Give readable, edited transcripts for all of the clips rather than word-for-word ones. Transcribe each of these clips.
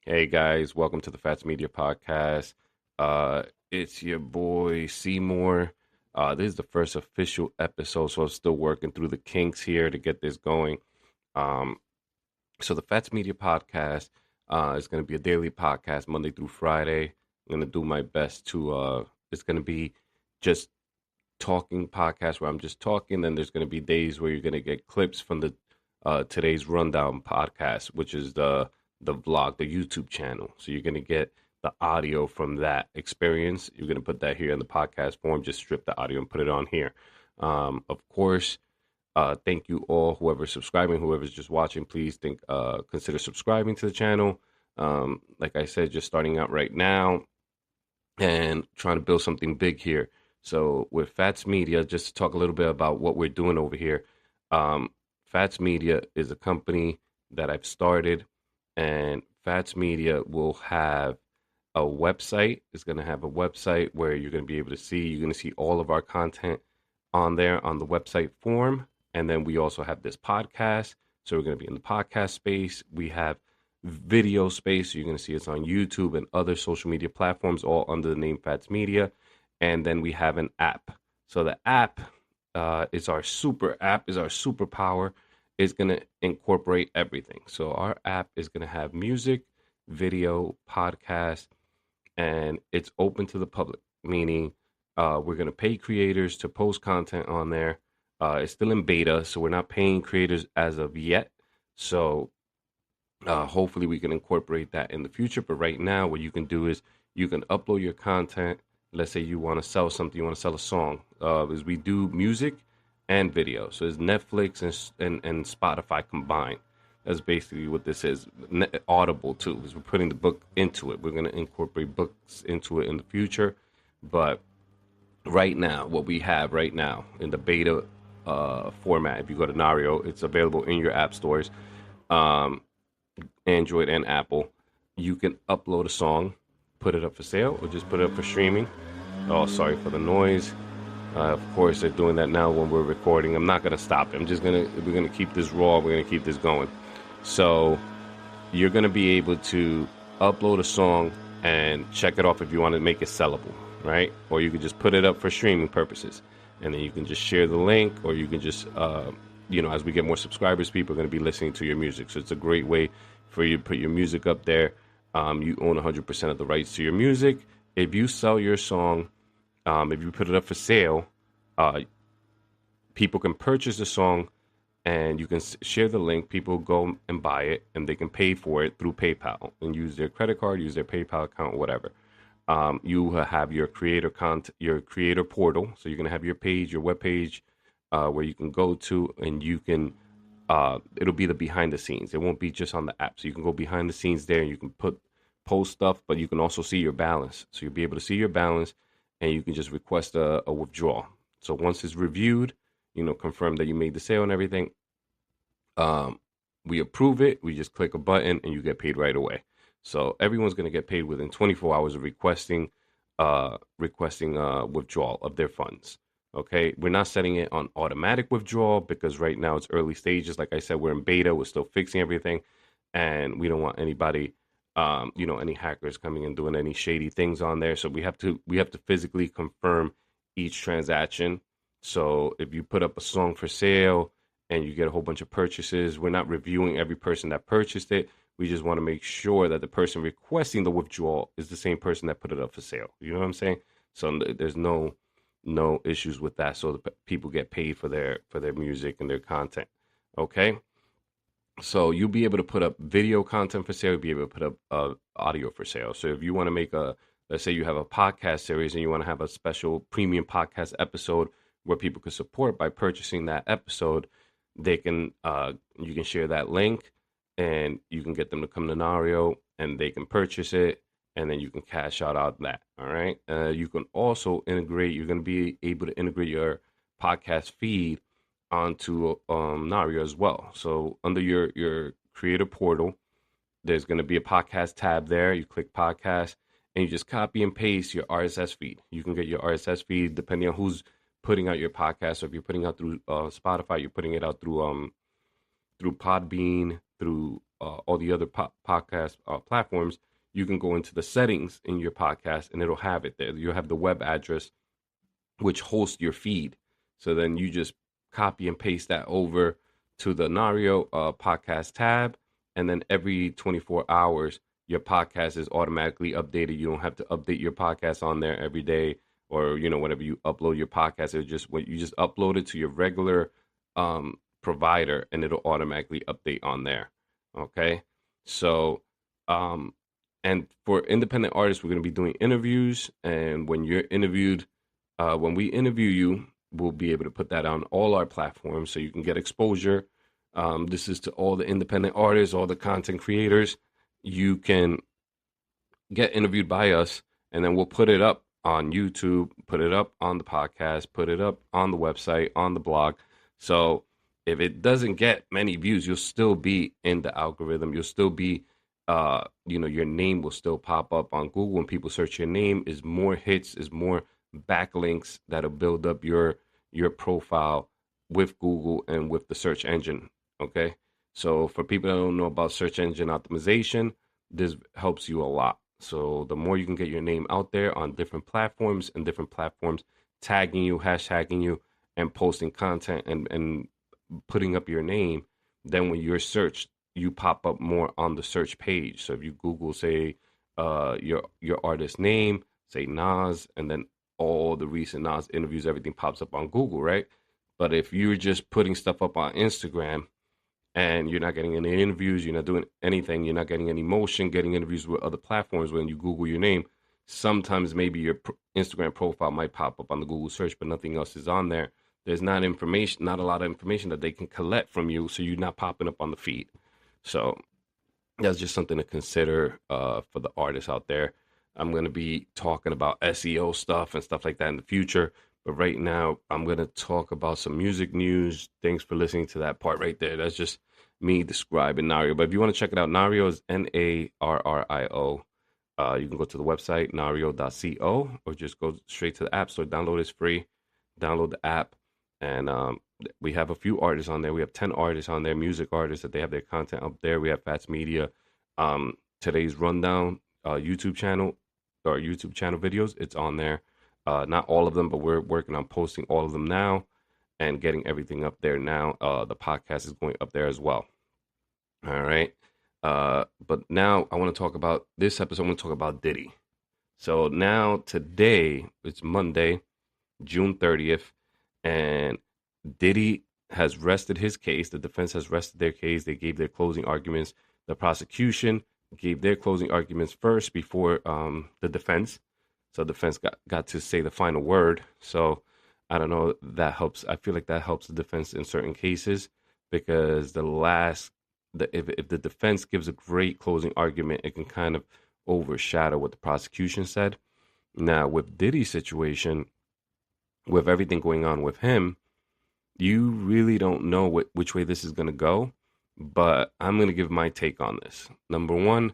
Hey guys, welcome to the Fattz Media Podcast. It's your boy Seymour. This is the first official episode, so I'm still working through the kinks here to get this going. Um, so the Fattz Media Podcast is going to be a daily podcast, Monday through Friday. I'm going to do my best to. It's going to be just talking podcast where I'm just talking. Then there's going to be days where you're going to get clips from the today's rundown podcast, which is the vlog, the YouTube channel. So you're going to get the audio from that experience. You're going to put that here in the podcast form. Just strip the audio and put it on here. Of course, thank you all, whoever's subscribing, whoever's just watching. Please consider subscribing to the channel. Like I said, just starting out right now and trying to build something big here. So with Fattz Media, just to talk a little bit about what we're doing over here. Fattz Media is a company that I've started, and Fattz Media will have a website. It's going to have a website where you're going to be able to see. You're going to see all of our content on there on the website form, and then we also have this podcast. So we're going to be in the podcast space. We have video space. So you're going to see us on YouTube and other social media platforms, all under the name Fattz Media. And then we have an app. So the app is our super app, is our superpower. Is going to incorporate everything. So our app is going to have music, video, podcast, and it's open to the public, meaning we're going to pay creators to post content on there. It's still in beta, so we're not paying creators as of yet. So hopefully we can incorporate that in the future. But right now, what you can do is you can upload your content. Let's say you want to sell something, you want to sell a song. Is we do music and video. So it's Netflix and Spotify combined. That's basically what this is. Audible too, because we're putting the book into it. We're going to incorporate books into it in the future. But right now, what we have right now in the beta format, if you go to Nario, it's available in your app stores. Android and Apple. You can upload a song, put it up for sale, or just put it up for streaming. Oh, sorry for the noise. Of course, they're doing that now when we're recording. I'm not gonna stop it. We're gonna keep this raw. We're gonna keep this going. So you're gonna be able to upload a song and check it off if you want to make it sellable, right? Or you can just put it up for streaming purposes, and then you can just share the link, or you can just, as we get more subscribers, people are gonna be listening to your music. So it's a great way for you to put your music up there. You own 100% of the rights to your music. If you sell your song, if you put it up for sale, people can purchase the song and you can share the link. People go and buy it and they can pay for it through PayPal and use their credit card, use their PayPal account, whatever. You have your your creator portal. So you're going to have your page, your web page, where you can go to and you can, it'll be the behind the scenes. It won't be just on the app. So you can go behind the scenes there and you can post stuff, but you can also see your balance. So you'll be able to see your balance and you can just request a withdrawal. So once it's reviewed, confirm that you made the sale and everything, we approve it. We just click a button and you get paid right away. So everyone's going to get paid within 24 hours of requesting withdrawal of their funds. Okay, we're not setting it on automatic withdrawal because right now it's early stages. Like I said, we're in beta. We're still fixing everything, and we don't want anybody, any hackers coming and doing any shady things on there. So we have to physically confirm each transaction. So if you put up a song for sale and you get a whole bunch of purchases, we're not reviewing every person that purchased it. We just want to make sure that the person requesting the withdrawal is the same person that put it up for sale. You know what I'm saying? So there's no issues with that. So the people get paid for their music and their content. Okay. So you'll be able to put up video content for sale. You'll be able to put up audio for sale. So if you want to make let's say you have a podcast series and you want to have a special premium podcast episode where people can support by purchasing that episode, they can, you can share that link and you can get them to come to Nario and they can purchase it and then you can cash out that. All right. You can also integrate, you're going to be able to integrate your podcast feed onto Nario as well. So under your creator portal, there's going to be a podcast tab there. You click podcast and you just copy and paste your RSS feed. You can get your RSS feed depending on who's putting out your podcast. So if you're putting out through Spotify, you're putting it out through Podbean, through all the other podcast platforms, you can go into the settings in your podcast and it'll have it there. You'll have the web address which hosts your feed. So then you just copy and paste that over to the Nario podcast tab. And then every 24 hours, your podcast is automatically updated. You don't have to update your podcast on there every day, or, whenever you upload your podcast, you just upload it to your regular provider and it'll automatically update on there. Okay. So, and for independent artists, we're going to be doing interviews. And when you're interviewed, when we interview you, we'll be able to put that on all our platforms so you can get exposure. This is to all the independent artists, all the content creators. You can get interviewed by us, and then we'll put it up on YouTube, put it up on the podcast, put it up on the website, on the blog. So if it doesn't get many views, you'll still be in the algorithm. You'll still be, your name will still pop up on Google. When people search your name, is more hits, is more backlinks that'll build up your profile with Google and with the search engine. Okay. So for people that don't know about search engine optimization, this helps you a lot. So the more you can get your name out there on different platforms tagging you, hashtagging you, and posting content and putting up your name, then when you're searched, you pop up more on the search page. So if you Google, say, your artist name, say Nas, and then all the recent Nas interviews, everything pops up on Google, right? But if you're just putting stuff up on Instagram and you're not getting any interviews, you're not doing anything, you're not getting any motion, getting interviews with other platforms, when you Google your name, sometimes maybe your Instagram profile might pop up on the Google search, but nothing else is on there. There's not a lot of information that they can collect from you, so you're not popping up on the feed. So that's just something to consider for the artists out there. I'm going to be talking about SEO stuff and stuff like that in the future. But right now, I'm going to talk about some music news. Thanks for listening to that part right there. That's just me describing Nario. But if you want to check it out, Nario is Narrio. You can go to the website, nario.co, or just go straight to the App Store. Download it. It's free. Download the app. And we have a few artists on there. We have 10 artists on there, music artists, that they have their content up there. We have Fattz Media. Today's Rundown YouTube channel videos, it's on there. Not all of them, but we're working on posting all of them now and getting everything up there now. The podcast is going up there as well. All right. But now I want to talk about this episode. I want to talk about Diddy. So now today, it's Monday, June 30th, and Diddy has rested his case. The defense has rested their case. They gave their closing arguments. The prosecution gave their closing arguments first before the defense. So the defense got to say the final word. So I don't know, that helps. I feel like that helps the defense in certain cases, because if the defense gives a great closing argument, it can kind of overshadow what the prosecution said. Now, with Diddy's situation, with everything going on with him, you really don't know which way this is going to go. But I'm going to give my take on this. Number one,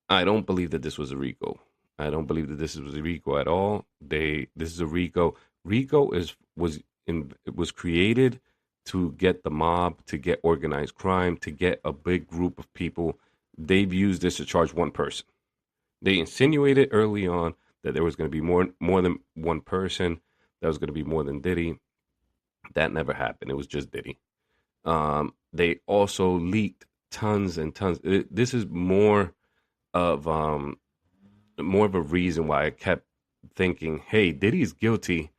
I don't believe that this was a RICO. I don't believe that this was a RICO at all. This is a RICO. RICO was created to get the mob, to get organized crime, to get a big group of people. They've used this to charge one person. They insinuated early on that there was going to be more than one person. That was going to be more than Diddy. That never happened. It was just Diddy. They also leaked tons and tons. This is more of a reason why I kept thinking, hey, Diddy's guilty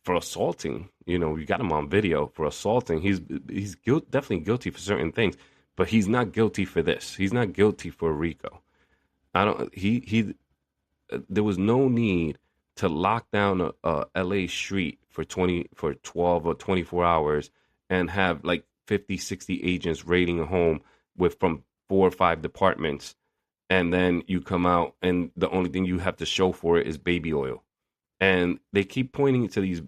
for assaulting. You got him on video for assaulting. He's definitely guilty for certain things, but he's not guilty for this. He's not guilty for RICO. There was no need to lock down a LA street for 12 or 24 hours and have like 50, 60 agents raiding a home from 4 or 5 departments. And then you come out and the only thing you have to show for it is baby oil. And they keep pointing to these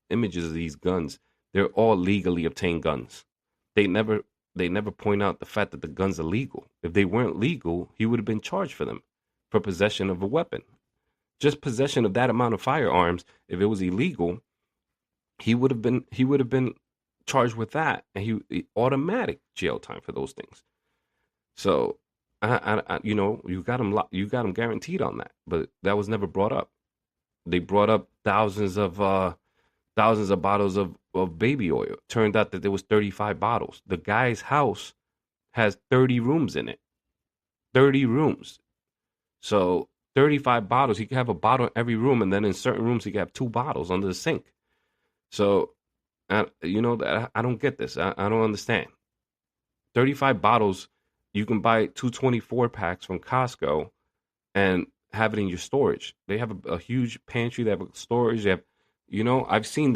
images of these guns. They're all legally obtained guns. They never point out the fact that the guns are legal. If they weren't legal, he would have been charged for them, for possession of a weapon. Just possession of that amount of firearms. If it was illegal, he would have been charged with that, and he automatic jail time for those things. So, you got him, you got him guaranteed on that, but that was never brought up. They brought up thousands of bottles of baby oil. Turned out that there was 35 bottles. The guy's house has 30 rooms in it. 30 rooms. So 35 bottles. He could have a bottle in every room, and then in certain rooms he could have two bottles under the sink. So, I don't get this. I don't understand. 35 bottles. You can buy 224 packs from Costco and have it in your storage. They have a huge pantry. They have a storage. They have, I've seen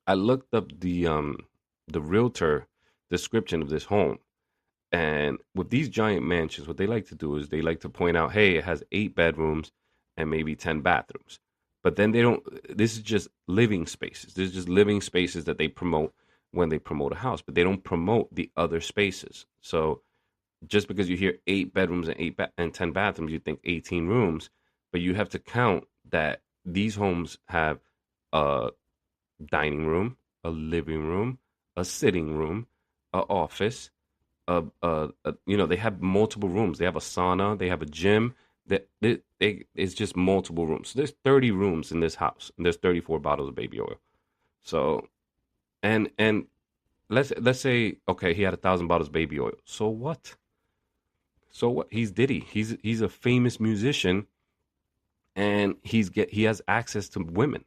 I looked up the realtor description of this home. And with these giant mansions, what they like to do is they like to point out, hey, it has 8 bedrooms and maybe 10 bathrooms. But then they don't, this is just living spaces. This is just living spaces that they promote when they promote a house, but they don't promote the other spaces. So just because you hear 8 bedrooms and and 10 bathrooms, you think 18 rooms, but you have to count that these homes have a dining room, a living room, a sitting room, a office, they have multiple rooms. They have a sauna. They have a gym. It's just multiple rooms. So there's 30 rooms in this house, and there's 34 bottles of baby oil. So, and let's say, okay, he had 1,000 bottles of baby oil. So what? So what? He's Diddy. He's a famous musician, and he has access to women,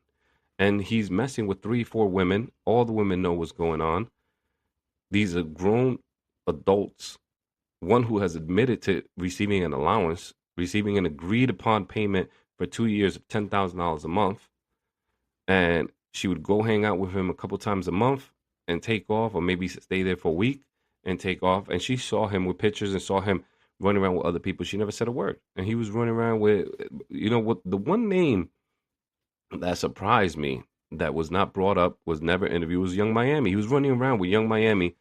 and he's messing with 3, 4 women. All the women know what's going on. These are grown adults, one who has admitted to receiving an allowance, receiving an agreed upon payment for 2 years of $10,000 a month. And she would go hang out with him a couple times a month and take off, or maybe stay there for a week and take off. And she saw him with pictures and saw him running around with other people. She never said a word. And he was running around with, what the one name that surprised me that was not brought up, was never interviewed, was Young Miami. He was running around with Young Miami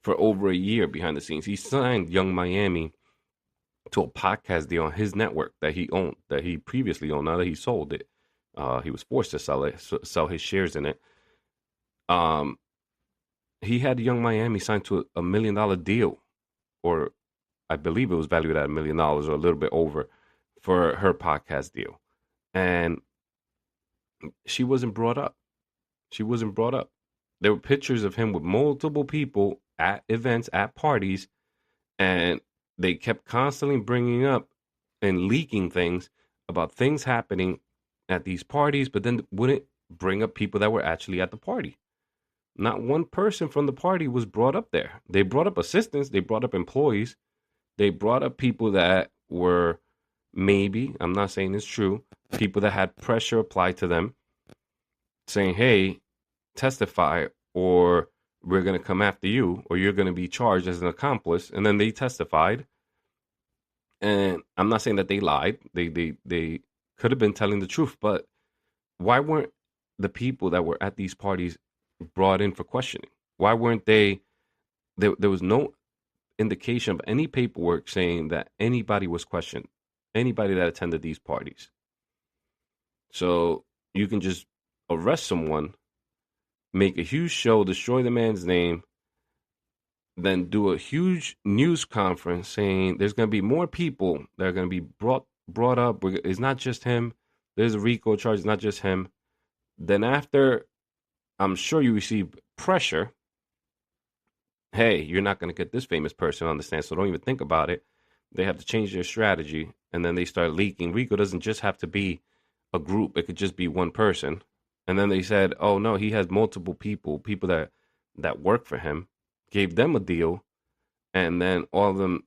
for over a year behind the scenes. He signed Young Miami to a podcast deal on his network that he owned, that he previously owned. Now that he sold it, he was forced to sell his shares in it. He had Young Miami signed to a $1 million deal, or I believe it was valued at $1 million or a little bit over, for her podcast deal. And she wasn't brought up. She wasn't brought up. There were pictures of him with multiple people at events, at parties, and they kept constantly bringing up and leaking things about things happening at these parties, but then wouldn't bring up people that were actually at the party. Not one person from the party was brought up there. They brought up assistants, they brought up employees, they brought up people that were, maybe, I'm not saying it's true, people that had pressure applied to them saying, hey, testify, or we're going to come after you, or you're going to be charged as an accomplice. And then they testified. And I'm not saying that they lied. They could have been telling the truth, but why weren't the people that were at these parties brought in for questioning? Why weren't they? There was no indication of any paperwork saying that anybody was questioned, anybody that attended these parties. So you can just arrest someone, make a huge show, destroy the man's name, then do a huge news conference saying there's going to be more people that are going to be brought up. It's not just him. There's a RICO charge. It's not just him. Then after, I'm sure you receive pressure. Hey, you're not going to get this famous person on the stand, so don't even think about it. They have to change their strategy, and then they start leaking. RICO doesn't just have to be a group. It could just be one person. And then they said, oh, no, he has multiple people that work for him, gave them a deal, and then all of them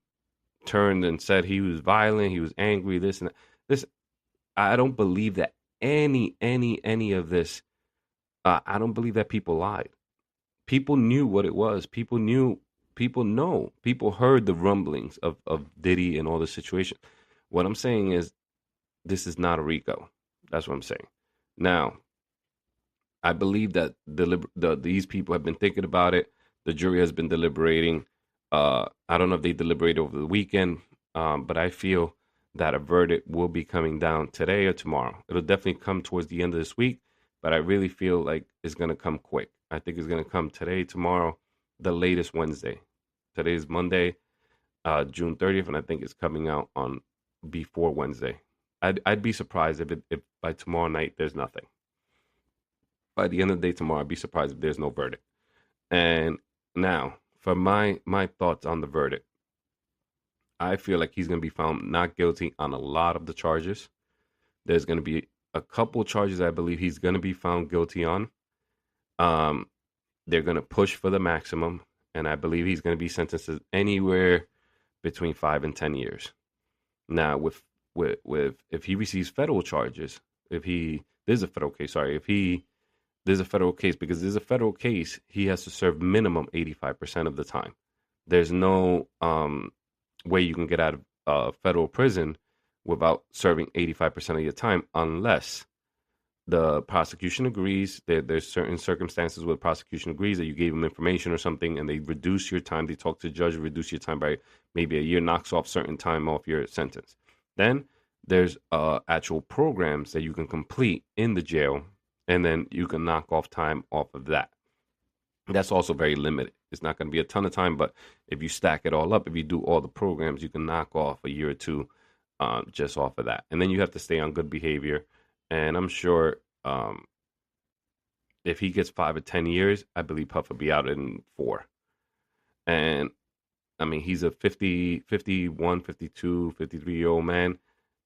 turned and said he was violent, he was angry, this and that. This, I don't believe that any of this, I don't believe that people lied. People knew what it was. People heard the rumblings of Diddy and all the situation. What I'm saying is, this is not a RICO. That's what I'm saying. Now, I believe that these people have been thinking about it. The jury has been deliberating. I don't know if they deliberated over the weekend, but I feel that a verdict will be coming down today or tomorrow. It'll definitely come towards the end of this week, but I really feel like it's going to come quick. I think it's going to come today, tomorrow, the latest Wednesday. Today's Monday. June 30th, and I think it's coming out on before Wednesday. I'd be surprised if by tomorrow night there's nothing. By the end of the day tomorrow, I'd be surprised if there's no verdict. And now, for my thoughts on the verdict, I feel like he's going to be found not guilty on a lot of the charges. There's going to be a couple charges I believe he's going to be found guilty on. Um, they're going to push for the maximum, and I believe he's going to be sentenced to anywhere between 5 and 10 years. Now, with if he receives federal charges, if he there's a federal case, sorry, if he there's a federal case because there's a federal case, he has to serve minimum 85% of the time. There's no way you can get out of federal prison without serving 85% of your time unless the prosecution agrees. There's certain circumstances where the prosecution agrees that you gave them information or something and they reduce your time. They talk to the judge, reduce your time by maybe a year, knocks off certain time off your sentence. Then there's actual programs that you can complete in the jail, and then you can knock off time off of that. That's also very limited. It's not going to be a ton of time, but if you stack it all up, if you do all the programs, you can knock off a year or two just off of that. And then you have to stay on good behavior. And I'm sure if he gets 5 or 10 years, I believe Puff will be out in 4. And I mean, he's a 50, 51, 52, 53-year-old man.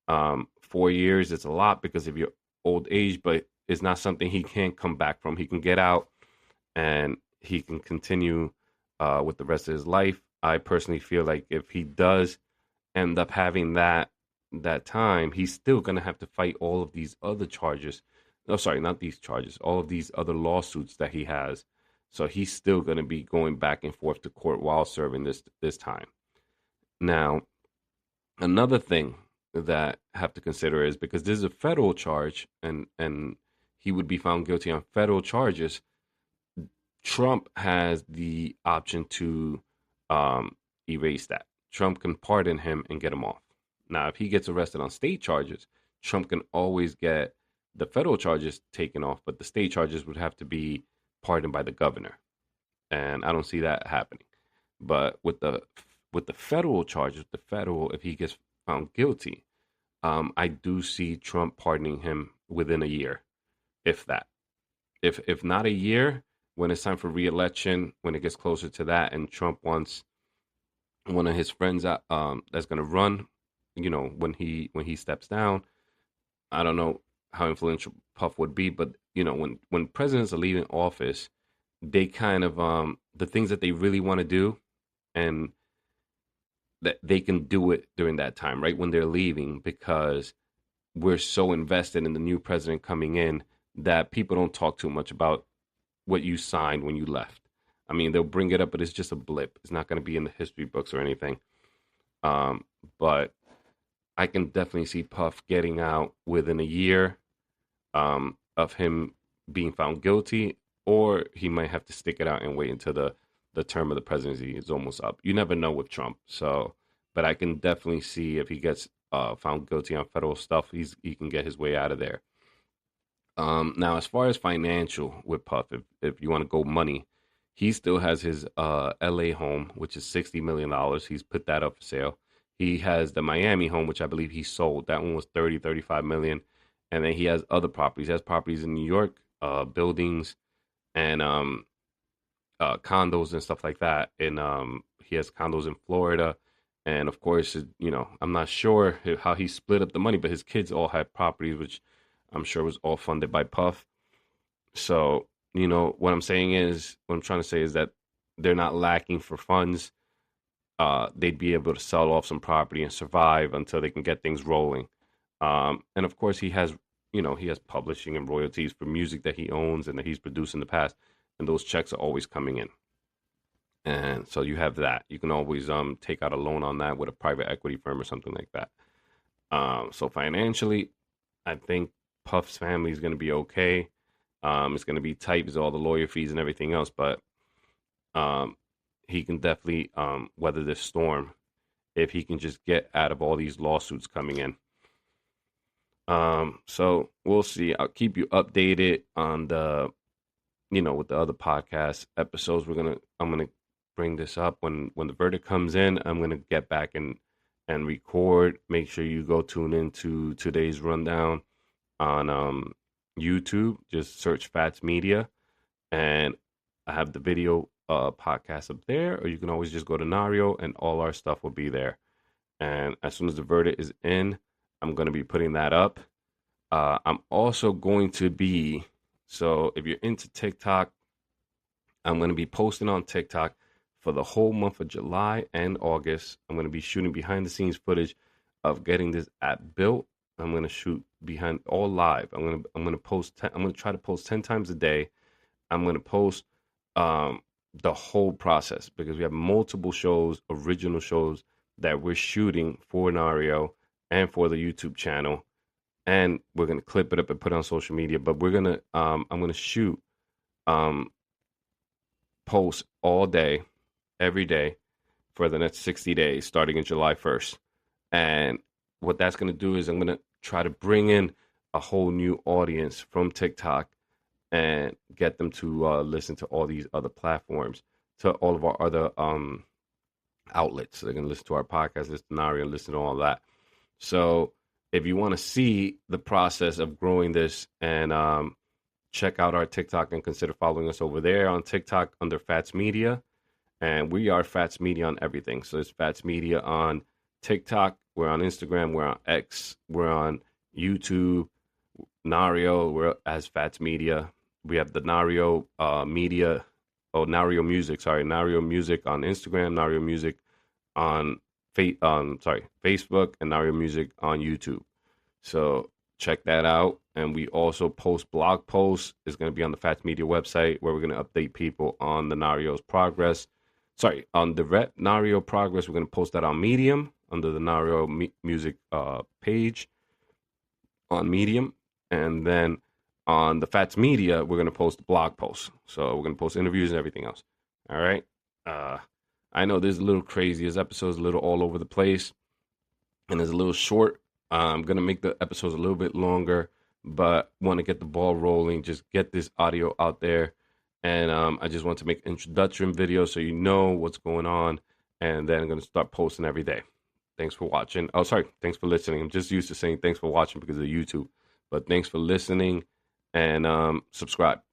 4 years, it's a lot because of your old age, but it's not something he can't come back from. He can get out and he can continue with the rest of his life. I personally feel like if he does end up having that time, he's still going to have to fight all of these other charges. No, sorry, not these charges. All of these other lawsuits that he has. So he's still going to be going back and forth to court while serving this time. Now, another thing that I have to consider is because this is a federal charge and he would be found guilty on federal charges, Trump has the option to erase that. Trump can pardon him and get him off. Now, if he gets arrested on state charges, Trump can always get the federal charges taken off, but the state charges would have to be pardoned by the governor. And I don't see that happening. But with the federal charges, if he gets found guilty, I do see Trump pardoning him within a year, if that. If not a year, when it's time for re-election, when it gets closer to that, and Trump wants one of his friends that's going to run, when he steps down, I don't know how influential Puff would be, but when presidents are leaving office, they kind of the things that they really want to do, and that they can do it during that time, right when they're leaving, because we're so invested in the new president coming in that people don't talk too much about what you signed when you left. I mean, they'll bring it up, but it's just a blip. It's not going to be in the history books or anything. But I can definitely see Puff getting out within a year of him being found guilty, or he might have to stick it out and wait until the term of the presidency is almost up. You never know with Trump. So, but I can definitely see if he gets found guilty on federal stuff, he can get his way out of there. Now, as far as financial with Puff, if you want to go money, he still has his LA home, which is $60 million. He's put that up for sale. He has the Miami home, which I believe he sold. That one was 35 million. And then he has other properties. He has properties in New York, buildings, and condos and stuff like that. And he has condos in Florida. And of course, I'm not sure how he split up the money, but his kids all had properties, which I'm sure was all funded by Puff. So, what I'm trying to say is that they're not lacking for funds. They'd be able to sell off some property and survive until they can get things rolling. And of course, he has publishing and royalties for music that he owns and that he's produced in the past, and those checks are always coming in. And so you have that. You can always take out a loan on that with a private equity firm or something like that. So financially, I think Puff's family is going to be okay. It's going to be tight because of all the lawyer fees and everything else, but he can definitely weather this storm if he can just get out of all these lawsuits coming in. So we'll see. I'll keep you updated on with the other podcast episodes. I'm gonna bring this up when the verdict comes in. I'm gonna get back and record. Make sure you go tune into today's rundown on YouTube. Just search Fattz Media, and I have the video podcast up there, or you can always just go to Nario, and all our stuff will be there. And as soon as the verdict is in, I'm going to be putting that up. I'm also going to be, so if you're into TikTok, I'm going to be posting on TikTok for the whole month of July and August. I'm going to be shooting behind the scenes footage of getting this app built. I'm going to shoot behind all live. I'm going to try to post 10 times a day. I'm going to post the whole process because we have multiple shows, original shows that we're shooting for Nario and for the YouTube channel, and we're gonna clip it up and put it on social media. But I'm gonna shoot, post all day, every day for the next 60 days, starting in July 1st. And what that's gonna do is I'm gonna try to bring in a whole new audience from TikTok and get them to listen to all these other platforms, to all of our other outlets. They're going to listen to our podcast, listen to Nario, listen to all that. So if you want to see the process of growing this, and check out our TikTok and consider following us over there on TikTok under Fattz Media. And we are Fattz Media on everything. So it's Fattz Media on TikTok. We're on Instagram. We're on X. We're on YouTube. Nario, we're as Fattz Media. We have the Nario Media, Nario Music, Nario Music on Instagram, Nario Music on Facebook, and Nario Music on YouTube. So check that out. And we also post blog posts. It's going to be on the Fattz Media website, where we're going to update people on the Nario's progress. On the Nario progress, we're going to post that on Medium under the Nario Music page on Medium. And then on the Fattz Media, we're going to post blog posts. So we're going to post interviews and everything else. All right. I know this is a little crazy. This episode's a little all over the place, and it's a little short. I'm going to make the episodes a little bit longer, but want to get the ball rolling, just get this audio out there. And I just want to make introduction videos so you know what's going on. And then I'm going to start posting every day. Thanks for watching. Thanks for listening. I'm just used to saying thanks for watching because of YouTube. But thanks for listening, and subscribe.